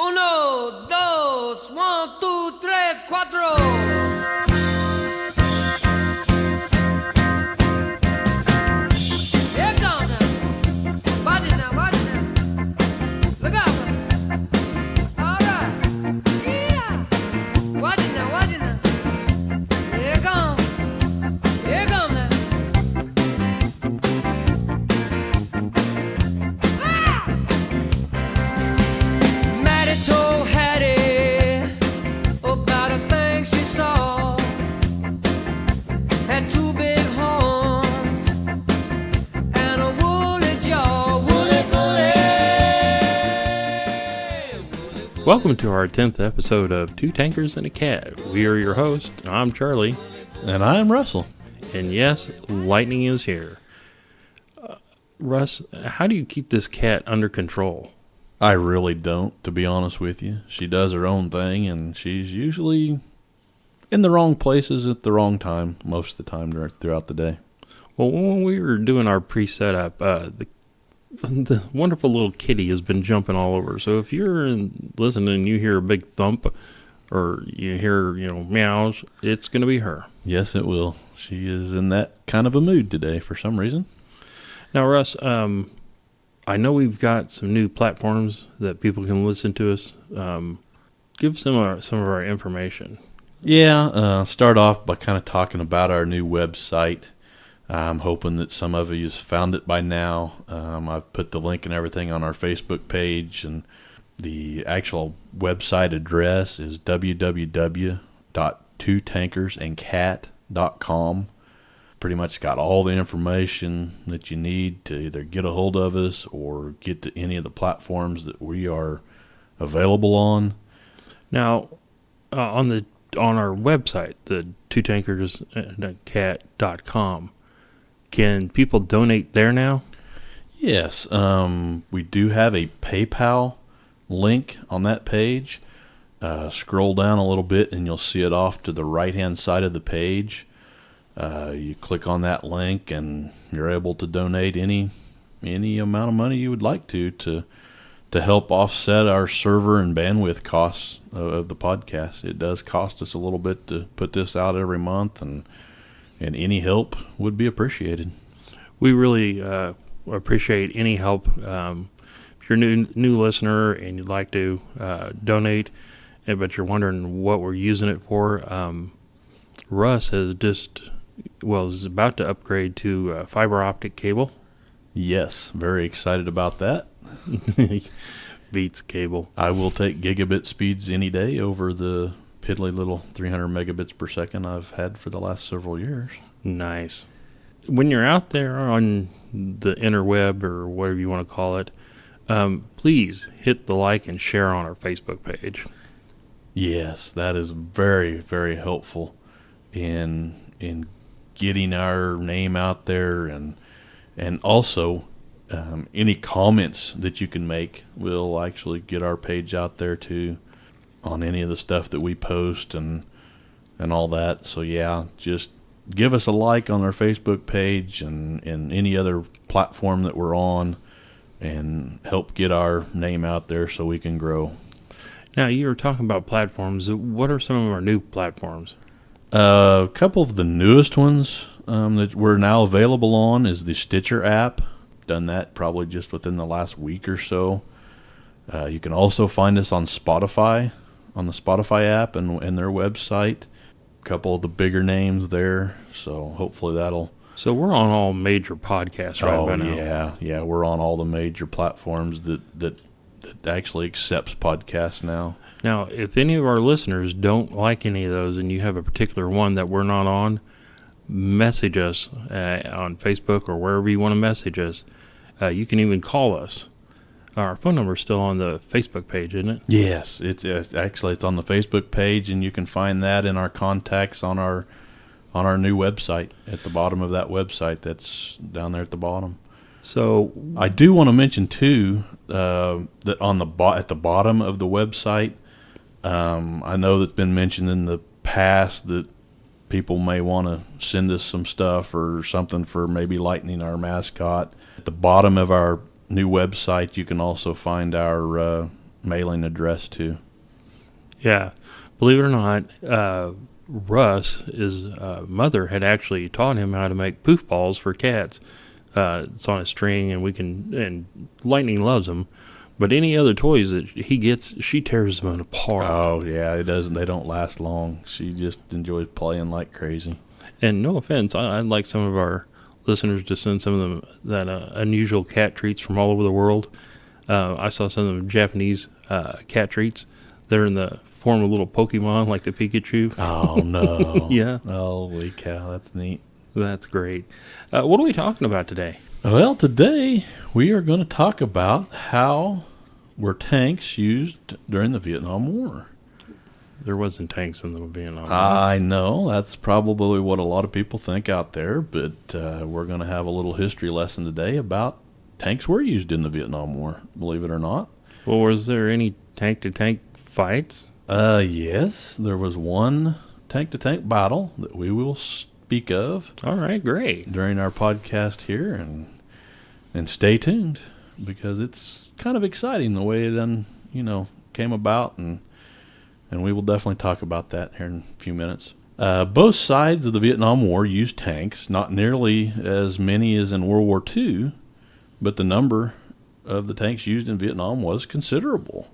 Uno, dos, 1, 2, 3, 4. Here it comes now. Watch it now, watch it now. Look out. All right. Yeah. Watch it now, watch it now. Here it comes. Here it comes now. Ah! Maddie told Hattie about a thing she saw. Had two big horns and a woolly jaw. Woolly, woolly. Welcome to our 10th episode of Two Tankers and a Cat. We are your hosts. I'm Charlie. And I'm Russell. And yes, lightning is here. Russ, how do you keep this cat under control? I really don't, to be honest with you. She does her own thing, and she's usually in the wrong places at the wrong time most of the time throughout the day. Well, when we were doing our pre-setup, the wonderful little kitty has been jumping all over. So if you're listening and you hear a big thump or you hear, meows, it's going to be her. Yes, it will. She is in that kind of a mood today for some reason. Now, Russ, I know we've got some new platforms that people can listen to us. Give some of our information. Yeah, start off by kind of talking about our new website. I'm hoping that some of you have found it by now. I've put the link and everything on our Facebook page, and the actual website address is www.twotankersandcat.com. Pretty much got all the information that you need to either get a hold of us or get to any of the platforms that we are available on. Now, on our website, the twotankersandcat.com, can people donate there now? Yes, we do have a PayPal link on that page. Scroll down a little bit and you'll see it off to the right-hand side of the page. You click on that link and you're able to donate any amount of money you would like to help offset our server and bandwidth costs of the podcast. It does cost us a little bit to put this out every month, and any help would be appreciated. We really appreciate any help. If you're a new listener and you'd like to donate, but you're wondering what we're using it for, Russ is about to upgrade to fiber optic cable. Yes, very excited about that. Beats cable. I will take gigabit speeds any day over the piddly little 300 megabits per second I've had for the last several years. Nice. When you're out there on the interweb or whatever you want to call it, please hit the like and share on our Facebook page. Yes, that is very, very helpful in getting our name out there, and also any comments that you can make will actually get our page out there too on any of the stuff that we post and all that. So yeah, just give us a like on our Facebook page and any other platform that we're on, and help get our name out there so we can grow. Now, you were talking about platforms. What are some of our new platforms? A couple of the newest ones that we're now available on is the Stitcher app. Done that probably just within the last week or so. You can also find us on Spotify, on the Spotify app and their website. A couple of the bigger names there, so hopefully that'll... So we're on all major podcasts by now. Yeah, we're on all the major platforms that actually accepts podcasts now. Now, if any of our listeners don't like any of those and you have a particular one that we're not on, message us on Facebook or wherever you want to message us. You can even call us. Our phone number is still on the Facebook page, isn't it? Yes, it's on the Facebook page, and you can find that in our contacts on our new website at the bottom of that website. That's down there at the bottom. So I do want to mention too that at the bottom of the website, I know that's been mentioned in the past that people may want to send us some stuff or something for maybe lightening our mascot. At the bottom of our new website, you can also find our mailing address to. Yeah. Believe it or not, Russ, his mother, had actually taught him how to make poof balls for cats. It's on a string, and Lightning loves them. But any other toys that he gets, she tears them apart. Oh yeah, it doesn't. They don't last long. She just enjoys playing like crazy. And no offense, I'd like some of our listeners to send some of them that unusual cat treats from all over the world. I saw some of them Japanese cat treats. They're in the form of little Pokemon, like the Pikachu. Oh no! Yeah. Holy cow, that's neat. That's great. What are we talking about today? Well, today we are going to talk about how were tanks used during the Vietnam War. There wasn't tanks in the Vietnam War. I know that's probably what a lot of people think out there, but we're going to have a little history lesson today about tanks were used in the Vietnam War, believe it or not. Well, was there any tank-to-tank fights? Yes, there was one tank-to-tank battle that we will speak of. All right, great. During our podcast here, and stay tuned because it's kind of exciting the way it came about, and we will definitely talk about that here in a few minutes. Both sides of the Vietnam War used tanks, not nearly as many as in World War II, but the number of the tanks used in Vietnam was considerable.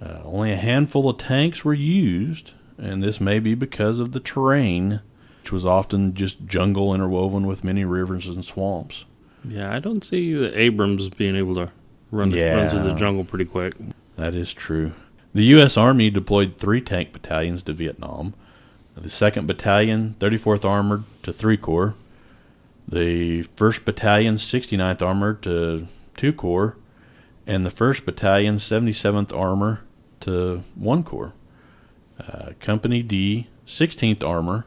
Only a handful of tanks were used, and this may be because of the terrain, which was often just jungle interwoven with many rivers and swamps. Yeah, I don't see the Abrams being able to run through the jungle pretty quick. That is true. The U.S. Army deployed 3 tank battalions to Vietnam. The 2nd Battalion, 34th Armored, to 3 Corps. The 1st Battalion, 69th Armored, to 2 Corps. And the 1st Battalion, 77th Armor, to 1 Corps. Company D, 16th Armor,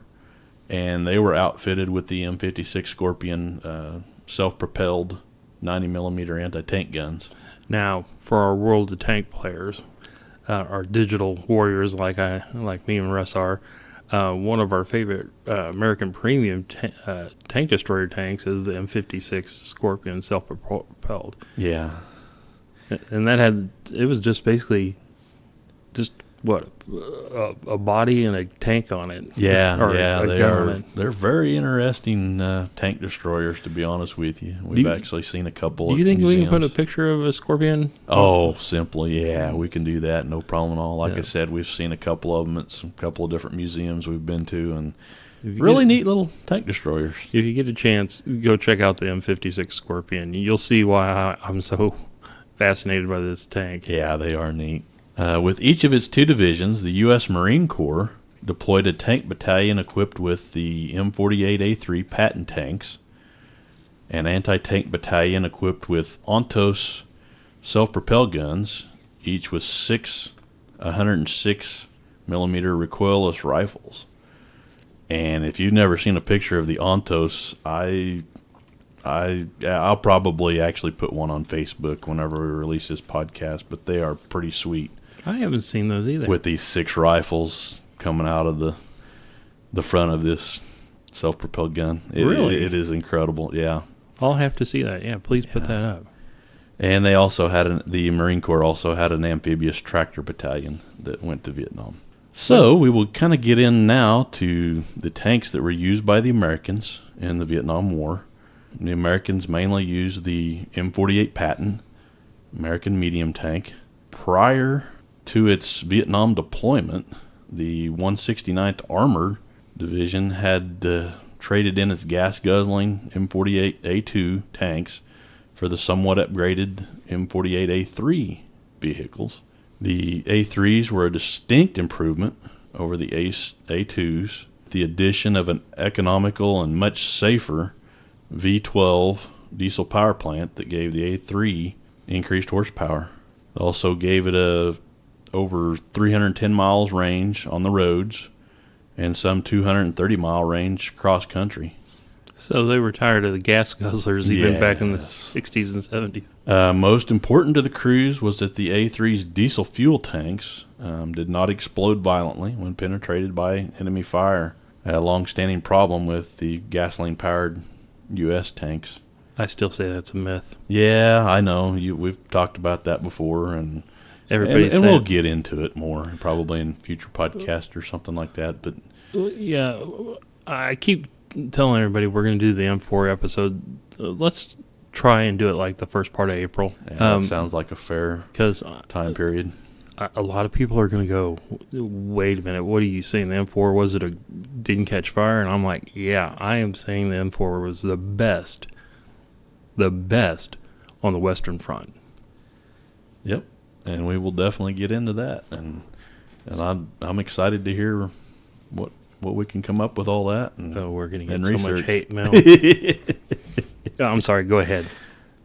and they were outfitted with the M56 Scorpion self-propelled 90mm anti-tank guns. Now, for our World of Tank players, our digital warriors like me and Russ are, one of our favorite American premium tank destroyer tanks is the M56 Scorpion self-propelled. Yeah. And it was just basically a body and a tank on it. Yeah, or yeah, a they gun are. on it. They're very interesting tank destroyers, to be honest with you. We've actually seen a couple. Do you think we can put a museums. picture of a Scorpion? Oh, simply, yeah, we can do that. No problem at all. Like Yeah. I said, we've seen a couple of them at a couple of different museums we've been to, and If you really get- neat little tank destroyers. If you get a chance, go check out the M56 Scorpion. You'll see why I'm so fascinated by this tank. Yeah, they are neat. With each of its 2 divisions, the U.S. Marine Corps deployed a tank battalion equipped with the M48A3 Patton tanks, an anti-tank battalion equipped with Ontos self-propelled guns, each with 6 106mm recoilless rifles. And if you've never seen a picture of the Ontos, I'll probably actually put one on Facebook whenever we release this podcast, but they are pretty sweet. I haven't seen those either. With these 6 rifles coming out of the front of this self-propelled gun. Really? It is incredible, yeah. I'll have to see that. Yeah, please put that up. And they also had the Marine Corps also had an amphibious tractor battalion that went to Vietnam. So we will kind of get in now to the tanks that were used by the Americans in the Vietnam War. The Americans mainly used the M48 Patton, American medium tank. Prior to its Vietnam deployment, the 169th Armored Division had traded in its gas-guzzling M48A2 tanks for the somewhat upgraded M48A3 vehicles. The A3s were a distinct improvement over the A2s, the addition of an economical and much safer V12 diesel power plant that gave the A3 increased horsepower. It also gave it a over 310 miles range on the roads and some 230 mile range cross country. So they were tired of the gas guzzlers even back in the Yeah. 60s and 70s. Most important to the crews was that the A3's diesel fuel tanks did not explode violently when penetrated by enemy fire. A long-standing problem with the gasoline-powered U.S. tanks. I still say that's a myth. Yeah, I know. We've talked about that before, and everybody's and saying, we'll get into it more probably in future podcasts or something like that. But yeah, I keep telling everybody we're going to do the M4 episode. Let's try and do it like the first part of April. that sounds like a fair Because time period. a lot of people are going to go, wait a minute, what are you saying? The M4, was it didn't catch fire? And I'm like, yeah, I am saying the M4 was the best on the Western Front. Yep, and we will definitely get into that, and I'm excited to hear what we can come up with all that. And, Oh, we're going to and get so much research. hate mail. Oh, I'm sorry, go ahead.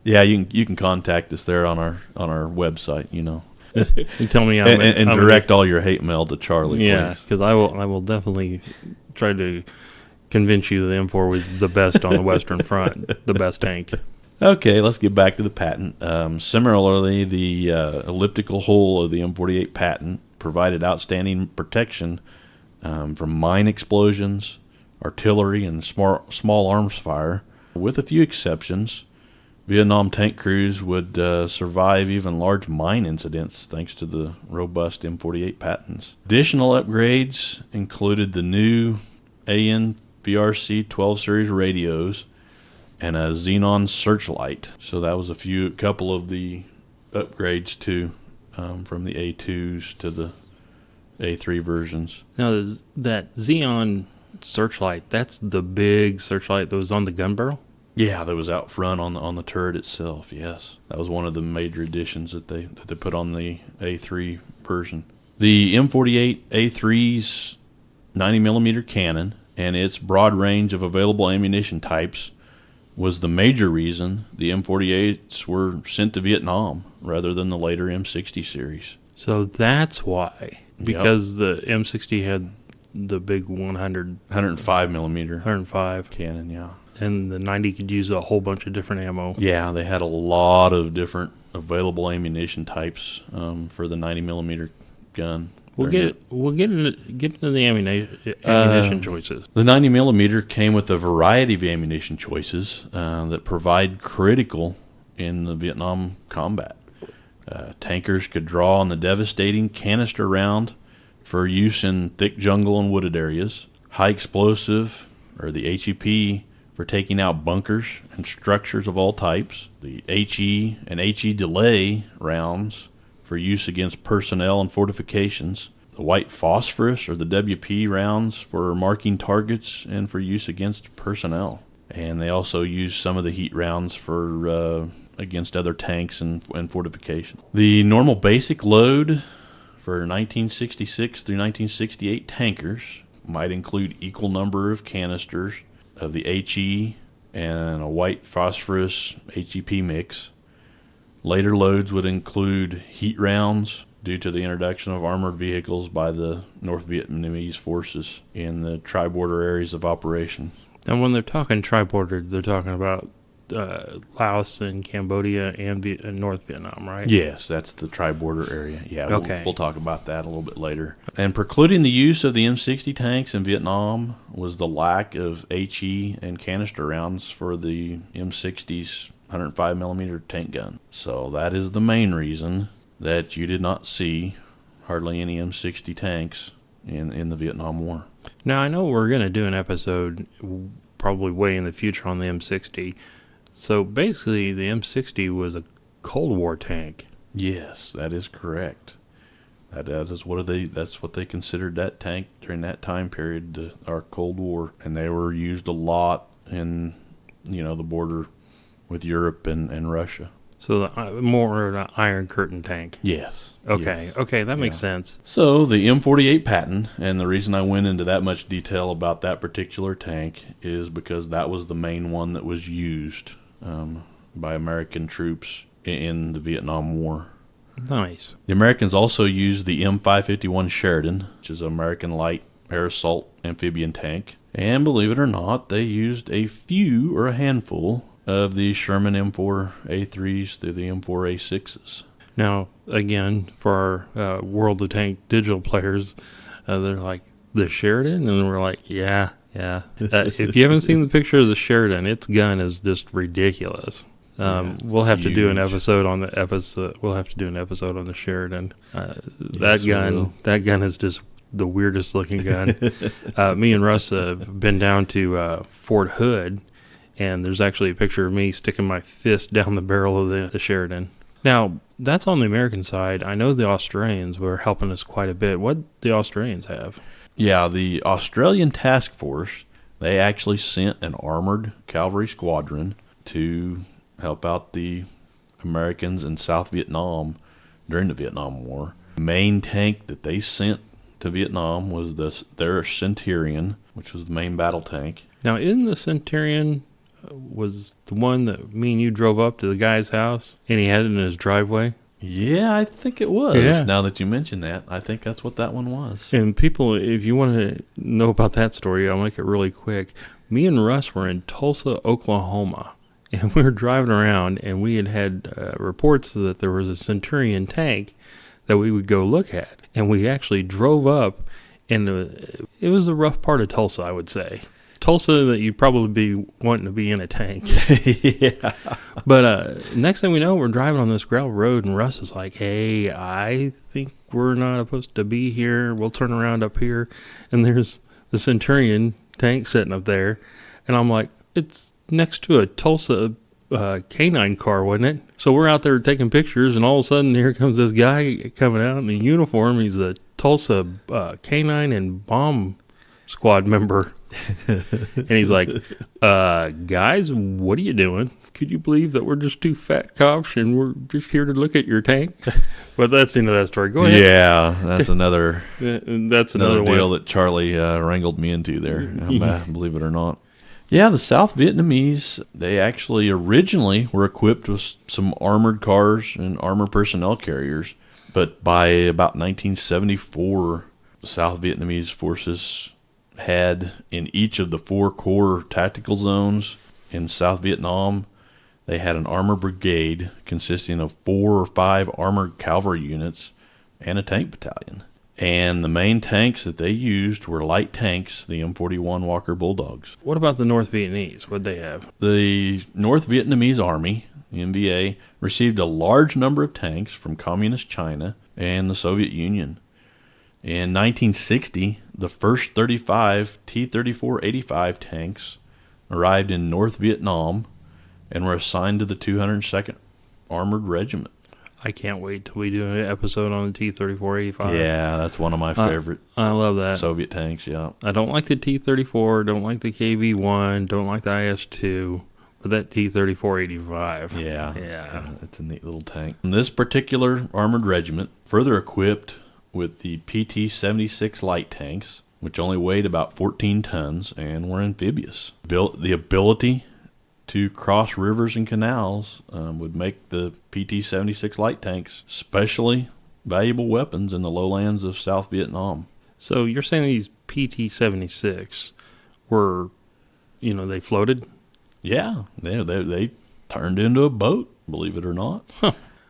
Yeah, you can contact us there on our website, And tell me and direct all your hate mail to Charlie. Yeah, please. because I will definitely try to convince you that the M4 was the best on the Western Front, the best tank. Okay, let's get back to the patent. Similarly, the elliptical hull of the M48 patent provided outstanding protection from mine explosions, artillery, and small arms fire. With a few exceptions, Vietnam tank crews would survive even large mine incidents thanks to the robust M48 patents. Additional upgrades included the new AN/VRC 12 series radios and a xenon searchlight. So that was a couple of the upgrades too, from the A2s to the A3 versions. Now, that Xeon searchlight, that's the big searchlight that was on the gun barrel? Yeah, that was out front on the turret itself. Yes, that was one of the major additions that they put on the A3 version. The M48 A3's 90mm cannon and its broad range of available ammunition types was the major reason the M48s were sent to Vietnam rather than the later M60 series. So that's why. Because the M60 had the big 105 105mm cannon, yeah. And the 90 could use a whole bunch of different ammo. Yeah, they had a lot of different available ammunition types for the 90mm gun. We'll get into the ammunition choices. The 90mm came with a variety of ammunition choices that provide critical in the Vietnam combat. Tankers could draw on the devastating canister round for use in thick jungle and wooded areas. High explosive, or the HEP, for taking out bunkers and structures of all types. The HE and HE delay rounds for use against personnel and fortifications. The white phosphorus, or the WP rounds, for marking targets and for use against personnel. And they also use some of the heat rounds for against other tanks and fortification. The normal basic load for 1966 through 1968 tankers might include equal number of canisters of the HE and a white phosphorus HEP mix. Later loads would include heat rounds due to the introduction of armored vehicles by the North Vietnamese forces in the tri-border areas of operation. And when they're talking tri-border, they're talking about Laos and Cambodia and North Vietnam, right? Yes, that's the tri-border area. Yeah, Okay. We'll talk about that a little bit later. And precluding the use of the M60 tanks in Vietnam was the lack of HE and canister rounds for the M60's 105mm tank gun. So that is the main reason that you did not see hardly any M60 tanks in the Vietnam War. Now, I know we're going to do an episode probably way in the future on the M60. So basically, the M60 was a Cold War tank. Yes, that is correct. That's what they considered that tank during that time period, our Cold War, and they were used a lot in the border with Europe and Russia. So more an Iron Curtain tank. Yes. Okay. Yes. Okay, that makes sense. So the M48 patent, and the reason I went into that much detail about that particular tank is because that was the main one that was used by American troops in the Vietnam War. Nice. The Americans also used the M551 Sheridan, which is an American light air assault amphibian tank. And believe it or not, they used a handful of the Sherman M4A3s through the M4A6s. Now, again, for our World of Tank digital players, they're like, the Sheridan? And we're like, yeah. If you haven't seen the picture of the Sheridan, its gun is just ridiculous. We'll have to do an huge. episode on the episode. We'll have to do an episode on the Sheridan. Yes, we will. That gun is just the weirdest looking gun. Me and Russ have been down to Fort Hood, and there's actually a picture of me sticking my fist down the barrel of the Sheridan. Now, that's on the American side. I know the Australians were helping us quite a bit. What the Australians have? Yeah, the Australian Task Force, they actually sent an armored cavalry squadron to help out the Americans in South Vietnam during the Vietnam War. The main tank that they sent to Vietnam was their Centurion, which was the main battle tank. Now, isn't the Centurion was the one that me and you drove up to the guy's house, and he had it in his driveway? Yeah, I think it was. Yeah. Now that you mention that, I think that's what that one was. And people, if you want to know about that story, I'll make it really quick. Me and Russ were in Tulsa, Oklahoma, and we were driving around, and we had reports that there was a Centurion tank that we would go look at. And we actually drove up, and it was a rough part of Tulsa, I would say. Tulsa that you'd probably be wanting to be in a tank. Yeah. But next thing we know, we're driving on this gravel road, and Russ is like, hey, I think we're not supposed to be here. We'll turn around up here. And there's the Centurion tank sitting up there. And I'm like, it's next to a Tulsa canine car, wasn't it? So we're out there taking pictures, and all of a sudden, here comes this guy coming out in a uniform. He's a Tulsa canine and bomb squad member. And he's like, guys, what are you doing? Could you believe that we're just two fat cops and we're just here to look at your tank? But that's the end of that story. Go ahead. Yeah, that's another That's another deal one. that Charlie wrangled me into there, believe it or not. Yeah, the South Vietnamese, they actually originally were equipped with some armored cars and armored personnel carriers. But by about 1974, the South Vietnamese forces had in each of the 4 core tactical zones in South Vietnam, they had an armored brigade consisting of 4 or 5 armored cavalry units and a tank battalion. And the main tanks that they used were light tanks, the M41 Walker Bulldogs. What about the North Vietnamese? What'd they have? The North Vietnamese Army, the NVA, received a large number of tanks from Communist China and the Soviet Union. In 1960, the first 35 T-34-85 tanks arrived in North Vietnam and were assigned to the 202nd Armored Regiment. I can't wait till we do an episode on the T-34-85. Yeah, that's one of my favorite I love that. Soviet tanks, yeah. I don't like the T-34, don't like the KV-1, don't like the IS-2, but that T-34-85. Yeah, it's a neat little tank. And this particular armored regiment, further equipped with the PT-76 light tanks, which only weighed about 14 tons and were amphibious. The ability to cross rivers and canals would make the PT-76 light tanks especially valuable weapons in the lowlands of South Vietnam. So you're saying these PT-76 were, they floated? Yeah, they turned into a boat, believe it or not.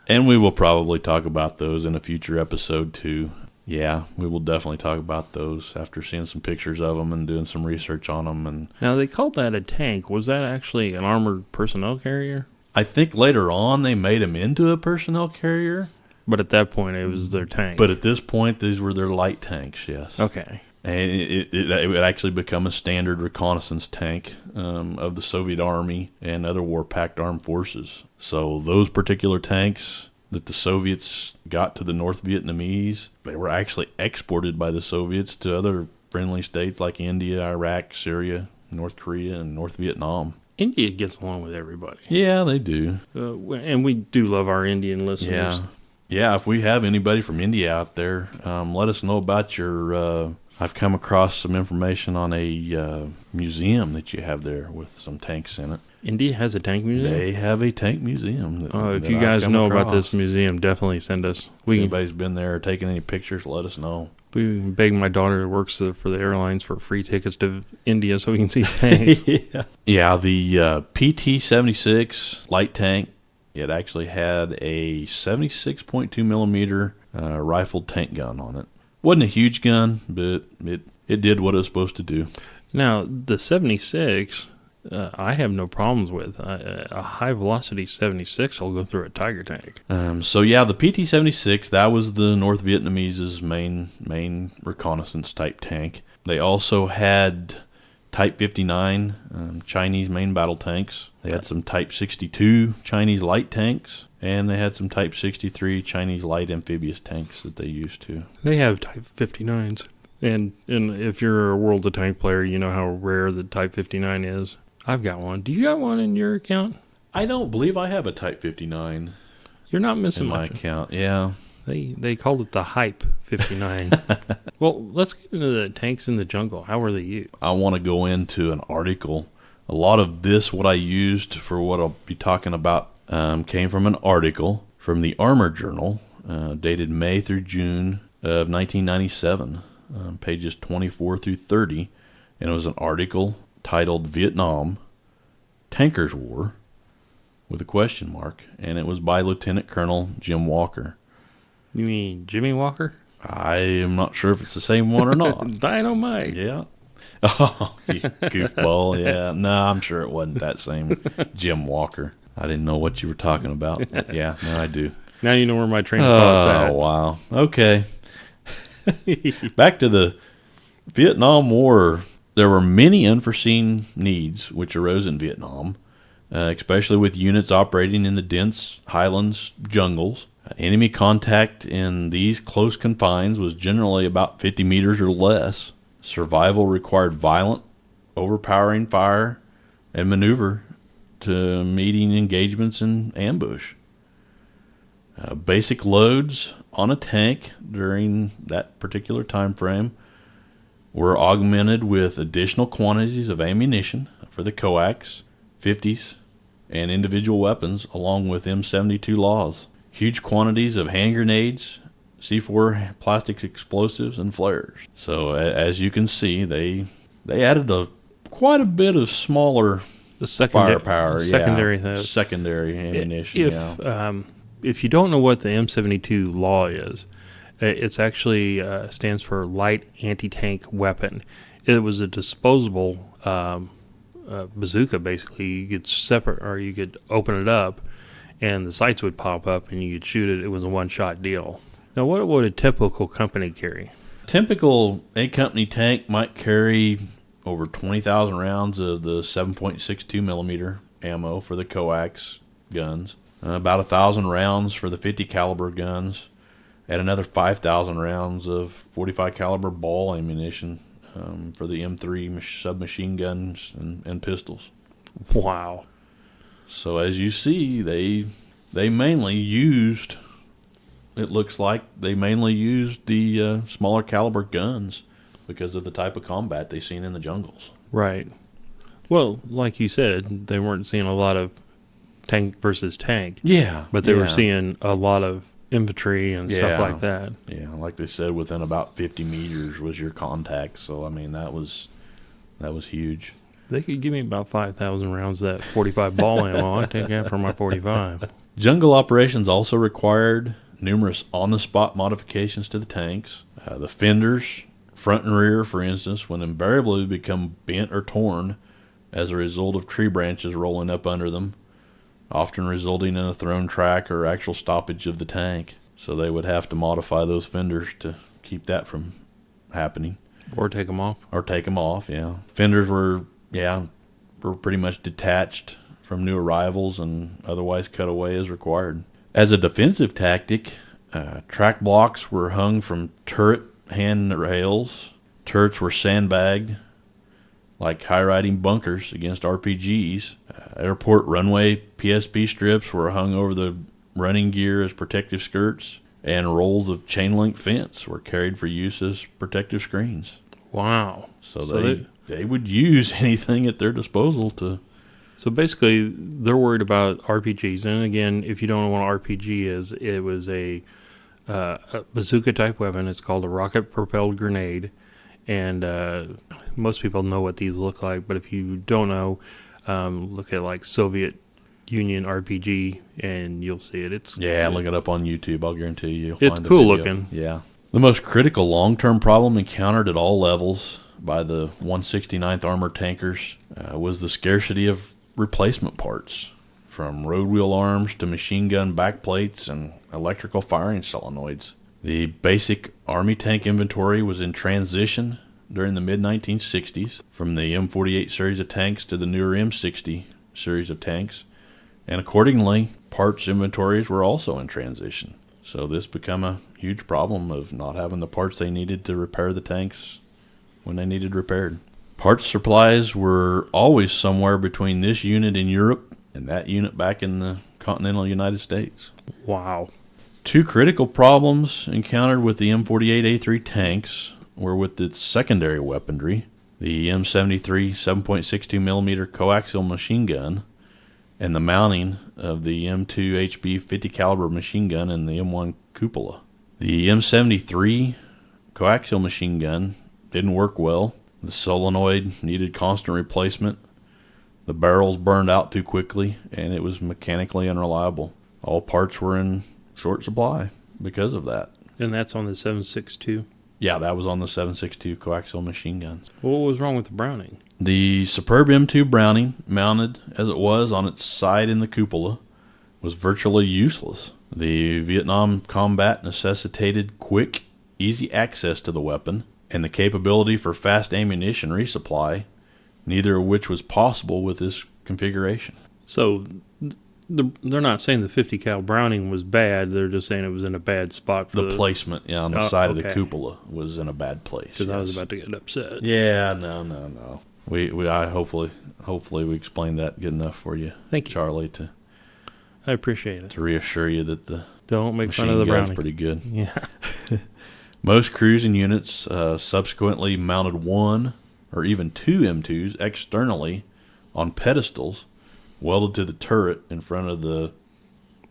And we will probably talk about those in a future episode too. Yeah, we will definitely talk about those after seeing some pictures of them and doing some research on them. And Now, they called that a tank. Was that actually an armored personnel carrier? I think later on they made them into a personnel carrier. But at that point, it was their tank. But at this point, these were their light tanks, yes. Okay. And it would actually become a standard reconnaissance tank of the Soviet Army and other war-packed armed forces. So those particular tanks that the Soviets got to the North Vietnamese, they were actually exported by the Soviets to other friendly states like India, Iraq, Syria, North Korea, and North Vietnam. India gets along with everybody. Yeah, they do. And we do love our Indian listeners. Yeah, if we have anybody from India out there, let us know about your... I've come across some information on a museum that you have there with some tanks in it. India has a tank museum? They have a tank museum. If you guys know about this museum, definitely send us. If anybody's been there or taken any pictures, let us know. We beg my daughter who works for the airlines for free tickets to India so we can see tanks. Yeah, the PT-76 light tank, it actually had a 76.2 millimeter rifled tank gun on it. Wasn't a huge gun, but it did what it was supposed to do. Now, the 76, I have no problems with. A high velocity 76 will go through a Tiger tank. So yeah, the PT-76, that was the North Vietnamese's main reconnaissance type tank. They also had Type 59 Chinese main battle tanks. They had some Type 62 Chinese light tanks, and they had some Type 63 Chinese light amphibious tanks that they used to. They have Type 59s. And if you're a World of Tank player, you know how rare the Type 59 is. I've got one. Do you got one in your account? I don't believe I have a Type 59 You're not missing in my much. account. Yeah. They called it the Hype 59. Well, let's get into the tanks in the jungle. How were they used? I want to go into an article. A lot of this, what I used for what I'll be talking about, came from an article from the Armor Journal, dated May through June of 1997, pages 24 through 30. And it was an article titled Vietnam Tankers War with a question mark, and it was by Lieutenant Colonel Jim Walker. You mean Jimmy Walker? I am not sure if it's the same one or not. Dynamite. Yeah. Oh, you goofball. Yeah. No, I'm sure it wasn't that same Jim Walker. I didn't know what you were talking about. Yeah, no, I do. Now you know where my train of thought's at. Oh, wow. Okay. Back to the Vietnam War. There were many unforeseen needs which arose in Vietnam, especially with units operating in the dense highlands jungles. Enemy contact in these close confines was generally about 50 meters or less. Survival required violent, overpowering fire and maneuver to meeting engagements in ambush. Basic loads on a tank during that particular time frame were augmented with additional quantities of ammunition for the coax, 50s, and individual weapons, along with M72 laws. Huge quantities of hand grenades, C4 plastic explosives, and flares. So as you can see, they added quite a bit of smaller firepower, secondary ammunition. If you don't know what the M72 law is, it's actually stands for light anti-tank weapon. It was a disposable bazooka. Basically, you could separate, or you could open it up, and the sights would pop up, and you could shoot it. It was a one-shot deal. Now, what would a typical company carry? Typical A-company tank might carry over 20,000 rounds of the 7.62 millimeter ammo for the coax guns, about 1,000 rounds for the 50 caliber guns, and another 5,000 rounds of 45 caliber ball ammunition for the M3 submachine guns and pistols. Wow. So as you see, they mainly used, it looks like they mainly used the smaller caliber guns because of the type of combat they've seen in the jungles. Right. Well, like you said, they weren't seeing a lot of tank versus tank. Yeah. But they were seeing a lot of infantry and stuff like that. Yeah, like they said, within about 50 meters was your contact. So, I mean, that was huge. They could give me about 5,000 rounds of that 45 ball ammo. I'd take that for my 45. Jungle operations also required numerous on-the-spot modifications to the tanks. The fenders, front and rear, for instance, would invariably become bent or torn as a result of tree branches rolling up under them, often resulting in a thrown track or actual stoppage of the tank. So they would have to modify those fenders to keep that from happening. Or take them off. Yeah. Fenders were pretty much detached from new arrivals and otherwise cut away as required. As a defensive tactic, track blocks were hung from turret handrails. Turrets were sandbagged like high-riding bunkers against RPGs. Airport runway PSP strips were hung over the running gear as protective skirts, and rolls of chain-link fence were carried for use as protective screens. Wow. So they would use anything at their disposal to... So basically, they're worried about RPGs. And again, if you don't know what an RPG is, it was a bazooka-type weapon. It's called a rocket-propelled grenade. And most people know what these look like. But if you don't know, look at like Soviet Union RPG, and you'll see it. Look it up on YouTube. I'll guarantee you'll find it. It's cool looking. Yeah. The most critical long-term problem encountered at all levels by the 169th Armored Tankers was the scarcity of replacement parts, from road wheel arms to machine gun backplates and electrical firing solenoids. The basic Army tank inventory was in transition during the mid-1960s from the M48 series of tanks to the newer M60 series of tanks, and accordingly, parts inventories were also in transition. So this became a huge problem of not having the parts they needed to repair the tanks when they needed repaired. Parts supplies were always somewhere between this unit in Europe and that unit back in the continental United States. Wow. Two critical problems encountered with the M48A3 tanks were with its secondary weaponry, the M73 7.62mm coaxial machine gun, and the mounting of the M2 HB 50 caliber machine gun in the M1 cupola. The M73 coaxial machine gun didn't work well. The solenoid needed constant replacement. The barrels burned out too quickly, and it was mechanically unreliable. All parts were in short supply because of that. And that's on the 7.62. Yeah, that was on the 7.62 coaxial machine guns. What was wrong with the Browning? The superb M2 Browning, mounted as it was on its side in the cupola, was virtually useless. The Vietnam combat necessitated quick, easy access to the weapon and the capability for fast ammunition resupply, neither of which was possible with this configuration. So they're not saying the 50 cal Browning was bad. They're just saying it was in a bad spot for The placement on the side of the okay. cupola was in a bad place. Because I was about to get upset. Yeah, no. I hopefully we explained that good enough for you, Thank you. Charlie, I appreciate it. to reassure you that the Don't make machine fun of the gun's Browning. pretty good. Yeah. Most cruising units subsequently mounted one or even two M2s externally on pedestals welded to the turret in front of the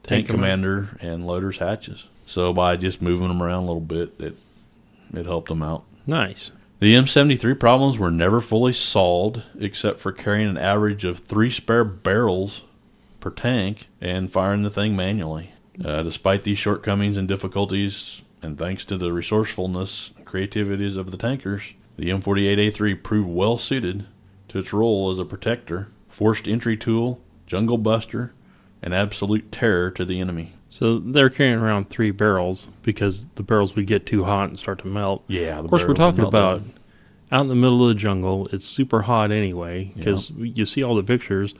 tank commander and loader's hatches. So by just moving them around a little bit, it helped them out. Nice. The M73 problems were never fully solved, except for carrying an average of 3 spare barrels per tank and firing the thing manually. Despite these shortcomings and difficulties, and thanks to the resourcefulness and creativities of the tankers, the M48A3 proved well suited to its role as a protector, forced entry tool, jungle buster, and absolute terror to the enemy. So they're carrying around 3 barrels because the barrels would get too hot and start to melt. Yeah, Of course, we're talking about out in the middle of the jungle. It's super hot anyway because you see all the pictures.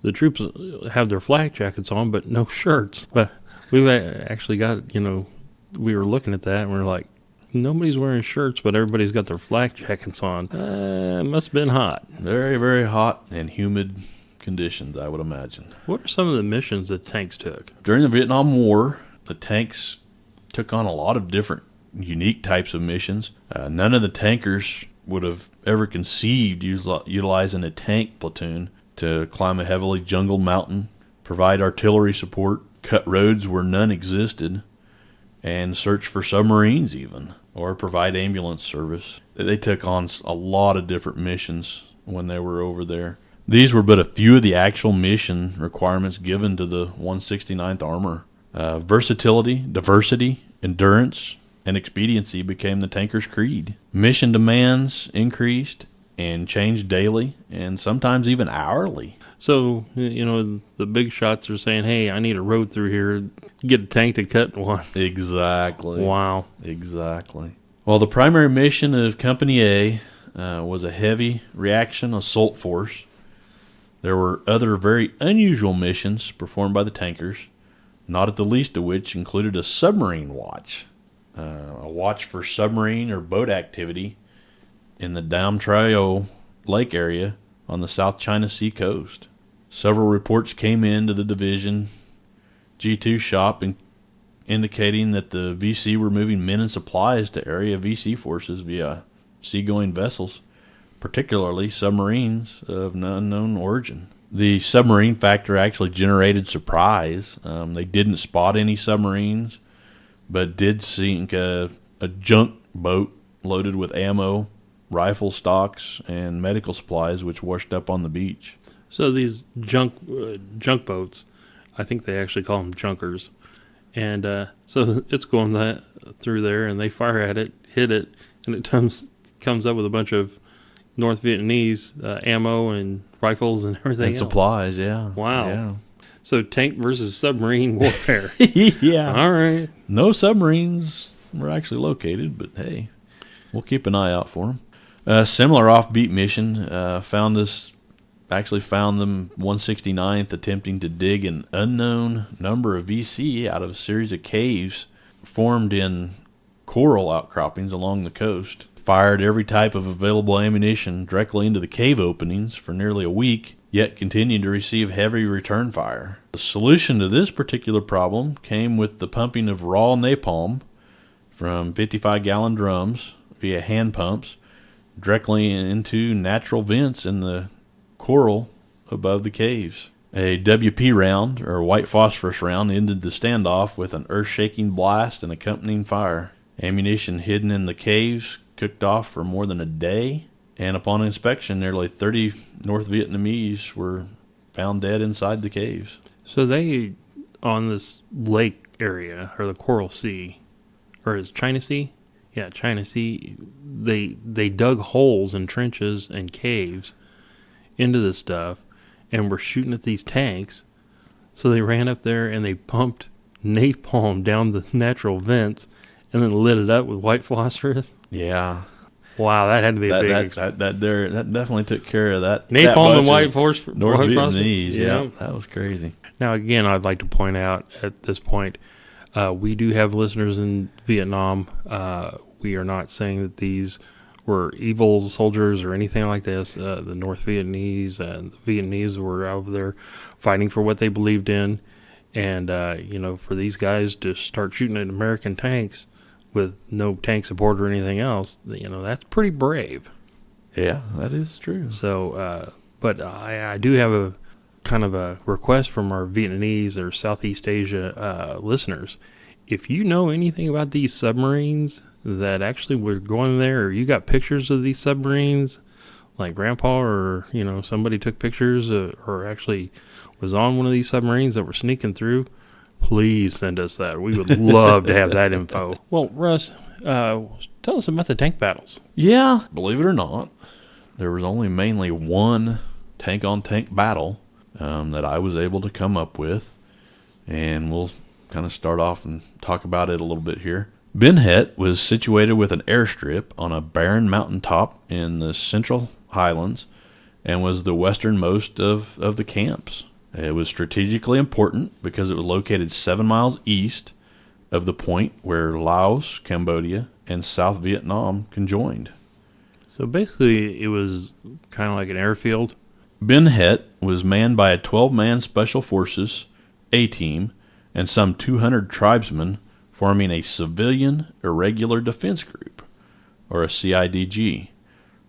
The troops have their flak jackets on, but no shirts. But we've actually got, we were looking at that and we're like, nobody's wearing shirts, but everybody's got their flak jackets on. It must have been hot. Very, very hot and humid conditions, I would imagine. What are some of the missions that tanks took? During the Vietnam War, the tanks took on a lot of different unique types of missions. None of the tankers would have ever conceived utilizing a tank platoon to climb a heavily jungled mountain, provide artillery support, cut roads where none existed, and search for submarines even, or provide ambulance service. They took on a lot of different missions when they were over there. These were but a few of the actual mission requirements given to the 169th Armor. Versatility, diversity, endurance, and expediency became the tanker's creed. Mission demands increased and changed daily and sometimes even hourly. So, the big shots are saying, hey, I need a road through here. Get a tank to cut one. Exactly. Wow. Exactly. Well, the primary mission of Company A was a heavy reaction assault force. There were other very unusual missions performed by the tankers, not at the least of which included a submarine watch. A watch for submarine or boat activity in the Dam Trio Lake area on the South China Sea coast. Several reports came in to the Division G2 shop indicating that the VC were moving men and supplies to area VC forces via seagoing vessels, particularly submarines of unknown origin. The submarine factor actually generated surprise. They didn't spot any submarines, but did sink a junk boat loaded with ammo, rifle stocks, and medical supplies, which washed up on the beach. So these junk boats, I think they actually call them junkers. And so it's going through there, and they fire at it, hit it, and it comes up with a bunch of North Vietnamese ammo and rifles and everything And else. supplies, yeah. Wow. Yeah. So tank versus submarine warfare. Yeah. All right. No submarines were actually located, but hey, we'll keep an eye out for them. A similar offbeat mission found them 169th attempting to dig an unknown number of VC out of a series of caves formed in coral outcroppings along the coast. Fired every type of available ammunition directly into the cave openings for nearly a week, yet continued to receive heavy return fire. The solution to this particular problem came with the pumping of raw napalm from 55-gallon drums via hand pumps directly into natural vents in the coral above the caves. A WP round, or white phosphorus round, ended the standoff with an earth-shaking blast and accompanying fire. Ammunition hidden in the caves cooked off for more than a day, and upon inspection, nearly 30 North Vietnamese were found dead inside the caves. So they, on this lake area, or the Coral Sea, or is China Sea? Yeah, China Sea. They dug holes and trenches and caves into this stuff and were shooting at these tanks. So they ran up there and they pumped napalm down the natural vents and then lit it up with white phosphorus. Yeah, Wow, that had to be a big that definitely took care of that. napalm and white phosphorus. North white phosphorus? Vietnamese. Yeah, that was crazy. Now, again, I'd like to point out at this point, we do have listeners in Vietnam. We are not saying that these were evil soldiers or anything like this. The North Vietnamese and the Vietnamese were over there fighting for what they believed in. And, for these guys to start shooting at American tanks with no tank support or anything else, that's pretty brave. Yeah, that is true. So, but I do have a kind of a request from our Vietnamese or Southeast Asia listeners. If you know anything about these submarines that actually were going there, or you got pictures of these submarines, like Grandpa or, somebody took pictures or actually was on one of these submarines that were sneaking through, please send us that. We would love to have that info. Well, Russ, tell us about the tank battles. Yeah, believe it or not, there was only mainly one tank-on-tank battle that I was able to come up with, and we'll kind of start off and talk about it a little bit here. Ben Het was situated with an airstrip on a barren mountaintop in the Central Highlands and was the westernmost of the camps. It was strategically important because it was located 7 miles east of the point where Laos, Cambodia, and South Vietnam conjoined. So basically, it was kind of like an airfield. Ben Het was manned by a 12-man Special Forces A-team and some 200 tribesmen forming a Civilian Irregular Defense Group, or a CIDG,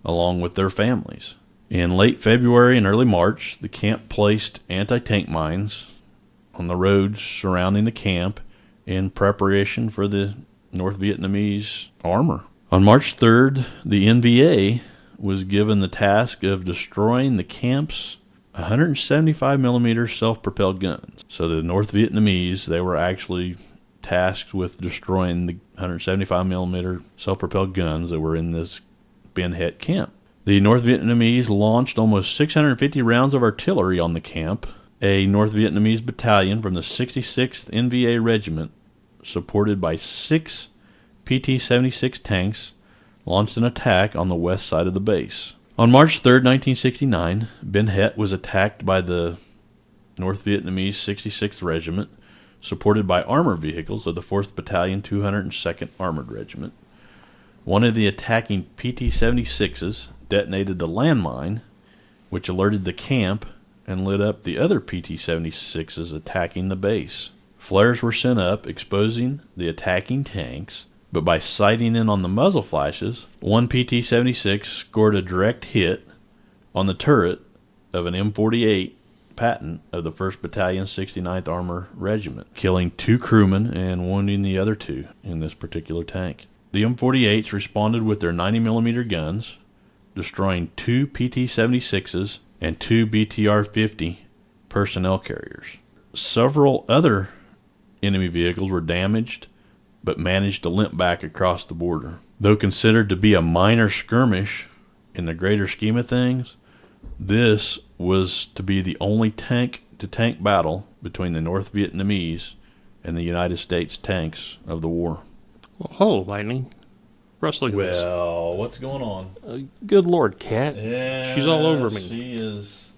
along with their families. In late February and early March, the camp placed anti-tank mines on the roads surrounding the camp in preparation for the North Vietnamese armor. On March 3rd, the NVA was given the task of destroying the camp's 175 millimeter self-propelled guns. So the North Vietnamese, they were actually tasked with destroying the 175 millimeter self-propelled guns that were in this Ben Het camp. The North Vietnamese launched almost 650 rounds of artillery on the camp. A North Vietnamese battalion from the 66th NVA Regiment, supported by 6 PT-76 tanks, launched an attack on the west side of the base. On March 3, 1969, Ben Het was attacked by the North Vietnamese 66th Regiment, supported by armor vehicles of the 4th Battalion, 202nd Armored Regiment. One of the attacking PT-76s detonated a landmine, which alerted the camp and lit up the other PT-76s attacking the base. Flares were sent up, exposing the attacking tanks, but by sighting in on the muzzle flashes, one PT-76 scored a direct hit on the turret of an M48 Patton of the 1st Battalion 69th Armor Regiment, killing 2 crewmen and wounding the other 2 in this particular tank. The M48s responded with their 90mm guns, destroying 2 PT-76s and 2 BTR-50 personnel carriers. Several other enemy vehicles were damaged, but managed to limp back across the border. Though considered to be a minor skirmish, in the greater scheme of things, this was to be the only tank-to-tank battle between the North Vietnamese and the United States tanks of the war. Well, oh, Lightning. Rustling this. Well, what's going on? Good Lord, Cat. Yeah, She's all over me. She is.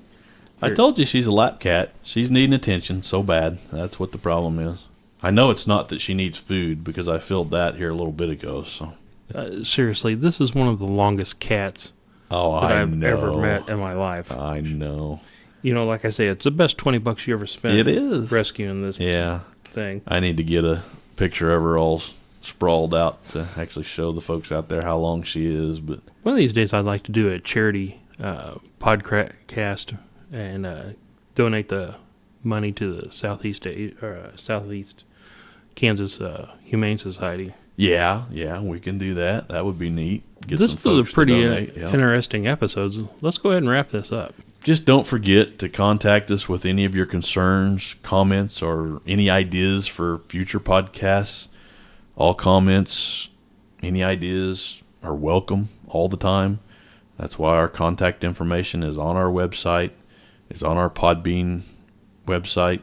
I told you she's a lap cat. She's needing attention so bad. That's what the problem is. I know it's not that she needs food because I filled that here a little bit ago. So Seriously, this is one of the longest cats that I've ever met in my life. I know. You know, like I say, it's the best $20 you ever spent. It is. Rescuing this thing. I need to get a picture of her all sprawled out to actually show the folks out there how long she is. But one of these days, I'd like to do a charity podcast and donate the money to the Southeast Kansas Humane Society. Yeah, we can do that. That would be neat. Get This some was folks a pretty to donate. Yep. interesting episode. Let's go ahead and wrap this up. Just don't forget to contact us with any of your concerns, comments, or any ideas for future podcasts. All comments, any ideas are welcome all the time. That's why our contact information is on our website, is on our Podbean website.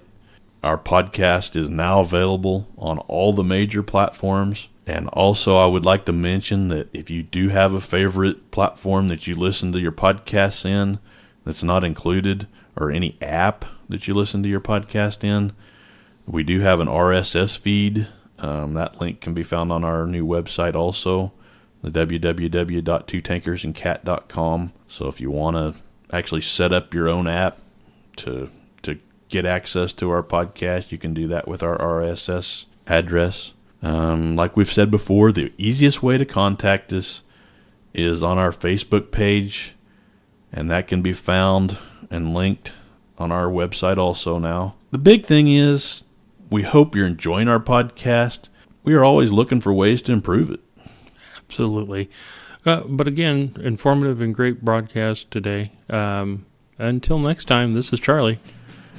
Our podcast is now available on all the major platforms. And also, I would like to mention that if you do have a favorite platform that you listen to your podcasts in that's not included, or any app that you listen to your podcast in, we do have an RSS feed. That link can be found on our new website also, the www.twotankersandcat.com. So if you want to actually set up your own app to get access to our podcast, you can do that with our RSS address. Like we've said before, the easiest way to contact us is on our Facebook page, and that can be found and linked on our website also now. The big thing is, we hope you're enjoying our podcast. We are always looking for ways to improve it. Absolutely. But again, informative and great broadcast today. Until next time, this is Charlie.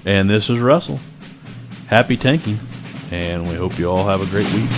And this is Russell. Happy tanking, and we hope you all have a great week.